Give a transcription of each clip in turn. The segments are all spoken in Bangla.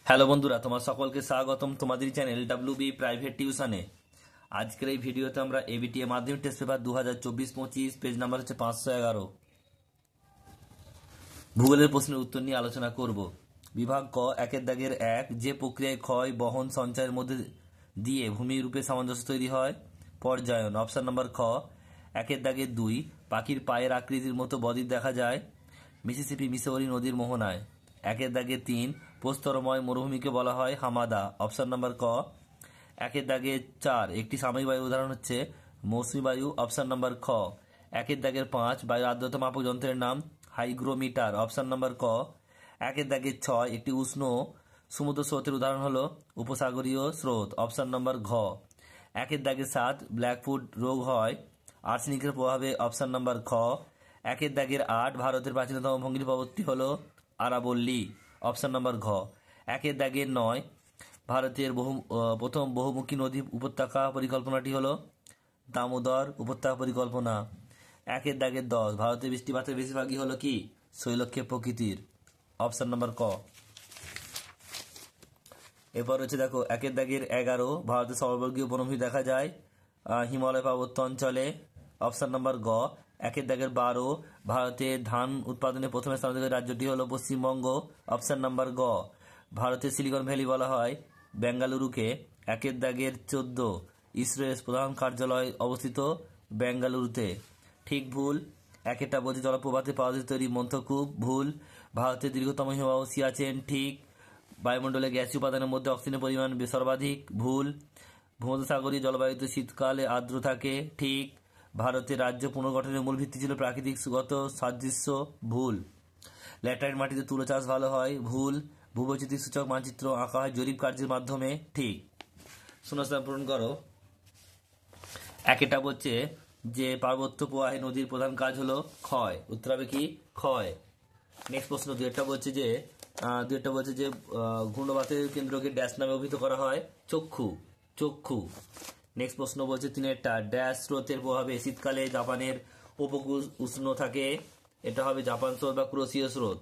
হ্যালো বন্ধুরা, তোমার সকলকে স্বাগতম তোমাদের চ্যানেল ডাব্লিউবি প্রাইভেট টিউশনে। আজকের এই ভিডিওতে আমরা এবিটিএ মাধ্যমিক টেস্ট পেপার 2024-25 পেজ নাম্বার হচ্ছে 511 ভূগোলের প্রশ্নের উত্তর নিয়ে আলোচনা করব। বিভাগ ক, একের দাগের 1, যে প্রক্রিয়ায় ক্ষয় বহন সঞ্চয়ের মধ্যে দিয়ে ভূমির রূপে সামঞ্জস্য তৈরি হয়। পর্যায়ন। অপশন নাম্বার খ, একের দাগের 2, পাখির পায়ের আকৃতির মতো বদ্বীপ দেখা যায় মিসিসিপি মিসৌরি নদীর মোহনায়। একের দাগে 3, প্রস্তরময় মরুভূমিকে বলা হয় হামাদা। অপশন নাম্বার ক। একের দাগে 4, একটি সাময়িক বায়ুর উদাহরণ হচ্ছে মৌসুমী বায়ু। অপশন নাম্বার খ। একের দাগের 5, বায়ুর আর্দ্রতা মাপক যন্ত্রের নাম হাইগ্রোমিটার। অপশন নাম্বার ক। একের দাগের 6, একটি উষ্ণ সমুদ্র স্রোতের উদাহরণ হলো উপসাগরীয় স্রোত। অপশন নাম্বার ঘ। একের দাগের 7, ব্ল্যাকফুট রোগ হয় আর্সেনিকের প্রভাবে। অপশন নাম্বার খ। একের দাগের 8, ভারতের প্রাচীনতম ভঙ্গির পর্বতটি হলো আরাবল্লী। অপশন নাম্বার ঘ। একের দাগের 9, ভারতের প্রথম বহুমুখী নদী উপত্যকা পরিকল্পনাটি হলো দামোদর উপত্যকা পরিকল্পনা। একের দাগের 10, ভারতের বৃষ্টিপাতের বেশিরভাগই হলো কি শৈলক্ষেপ প্রকৃতির। অপশন নাম্বার ক। এরপর হচ্ছে দেখো একের দাগের 11, ভারতের সর্ববর্গীয় বনভূমি দেখা যায় হিমালয় পার্বত্য অঞ্চলে। অপশন নাম্বার গ। একের দাগের 12, ভারতের ধান উৎপাদনে প্রথম স্থান অধিকারী রাজ্যটি হলো পশ্চিমবঙ্গ। অপশন নাম্বার গ। ভারতের সিলিকন ভ্যালি বলা হয় বেঙ্গালুরুকে। একের দাগের 14, ইসরোর প্রধান কার্যালয় অবস্থিত বেঙ্গালুরুতে। ঠিক ভুল। একেরটা বলছে জলপ্রপাতে পাওয়া তৈরি মন্থকূপ। ভুল। ভারতের দীর্ঘতম হিমবাহ সিয়াচেন। ঠিক। বায়ুমণ্ডলে গ্যাসীয় উপাদানের মধ্যে অক্সিজেনের পরিমাণ সর্বাধিক। ভুল। ভূমধ্যসাগরীয় জলবায়ুতে শীতকালে আর্দ্র থাকে। ঠিক। ভারতের রাজ্য পুনর্গঠনের মূল ভিত্তি ছিল প্রাকৃতিক সুগত সাদৃশ্য। ভুল। ল্যাটারাইট মাটিতে তুলো চাষ ভালো হয়। ভুল। ভূবৈচিত্রিক সূচক মানচিত্র আঁকা হয় জরিপ কার্যের মাধ্যমে। ঠিক। শূন্যস্থান পূরণ করো। একেটা বলছে যে পার্বত্য প্রবাহে নদীর প্রধান কাজ হলো ক্ষয়। উত্তর হবে কি ক্ষয়। নেক্সট প্রশ্ন দুইটা বলছে যে ঘূর্ণবাতের কেন্দ্রকে ড্যাশ নামে অভিহিত করা হয় চক্ষু। চক্ষু। নেক্সট প্রশ্ন বলছে 3-টা, ড্যাশ স্রোতের প্রভাবে শীতকালে জাপানের উপকূল উষ্ণ থাকে। এটা হবে জাপান স্রোত বা ক্রোশীয় স্রোত।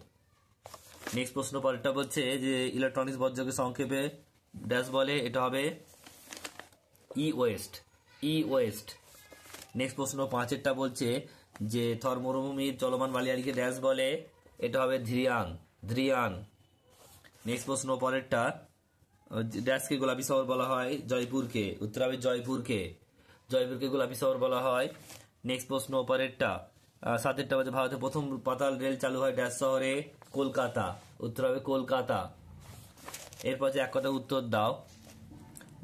নেক্সট প্রশ্ন পরেরটা বলছে যে ইলেকট্রনিক্স বর্জ্যকে সংক্ষেপে ড্যাশ বলে। এটা হবে ই ওয়েস্ট। ই ওয়েস্ট। নেক্সট প্রশ্ন 5-এরটা বলছে যে থর মরুভূমির চলমান বালিয়াড়িকে ড্যাশ বলে। এটা হবে ধ্রিয়ান। ধ্রিয়ান। নেক্সট প্রশ্ন পরেরটা, ড্যাশকে গোলাপি শহর বলা হয় জয়পুরকে। উত্তর হবে জয়পুরকে। জয়পুরকে গোলাপি শহর বলা হয়। নেক্সট প্রশ্ন পরেরটা 7-এরটা বলছে ভারতের প্রথম পাতাল রেল চালু হয় ড্যাশ শহরে কলকাতা। উত্তর হবে কলকাতা। এরপর যে এক কথা উত্তর দাও।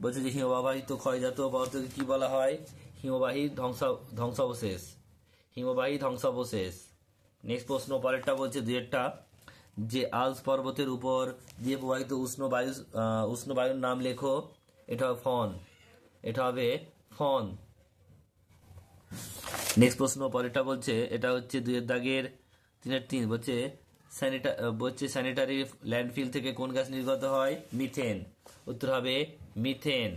বলছে যে হিমবাহিত ক্ষয়জাত পদার্থকে কি বলা হয়? হিমবাহী ধ্বংসাবশেষ। হিমবাহী ধ্বংসাবশেষ। নেক্সট প্রশ্ন পরেরটা বলছে 2-টা, যে আলস পর্বতের উপর দিয়ে প্রবাহিত উষ্ণ বায়ুর নাম লেখো। এটা হবে ফন। এটা হবে ফন। নেক্সট প্রশ্ন পরেরটা বলছে এটা হচ্ছে 2-এর দাগের 3-এর 3 বলছে স্যানিটারি ল্যান্ডফিল থেকে কোন গ্যাস নির্গত হয়? মিথেন। উত্তর হবে মিথেন।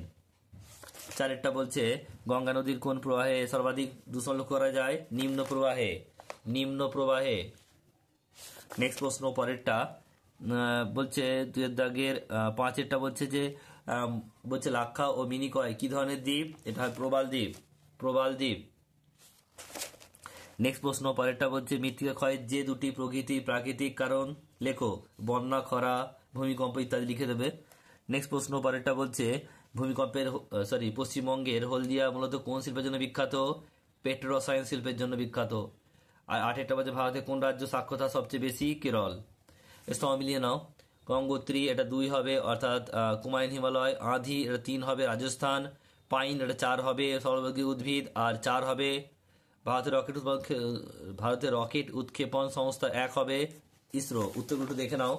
4-এরটা বলছে গঙ্গা নদীর কোন প্রবাহে সর্বাধিক দূষণ লক্ষ্য করা যায়? নিম্ন প্রবাহে। নিম্ন প্রবাহে। নেক্সট প্রশ্ন পরেরটা বলছে 2-এর দাগের 5-এরটা বলছে যে বলছে লাক্ষা ও মিনিকয় কি ধরনের দ্বীপ? এটা হয় প্রবাল দ্বীপ। প্রবাল দ্বীপ। নেক্সট প্রশ্ন পরেরটা বলছে মৃত্তিকা ক্ষয়ের যে 2টি প্রাকৃতিক কারণ লেখো। বন্যা, খরা, ভূমিকম্প ইত্যাদি লিখে দেবে। নেক্সট প্রশ্ন পরেরটা বলছে পশ্চিমবঙ্গের হলদিয়া মূলত কোন শিল্পের জন্য বিখ্যাত? পেট্রোরসায়ন শিল্পের জন্য বিখ্যাত। আর 8-এরটা বলছে ভারতের কোন রাজ্য সাক্ষরতা সবচেয়ে বেশি? কেরল। এর সময় মিলিয়ে নাও। গঙ্গোত্রী এটা 2 হবে অর্থাৎ কুমায়ুন হিমালয়। আঁধি এটা 3 হবে রাজস্থান। পাইন এটা 4 হবে সর্ববর্গীয় উদ্ভিদ। আর 4 হবে ভারতের রকেট উৎক্ষেপণ সংস্থা 1 হবে ইসরো। উত্তরগুলো দেখে নাও।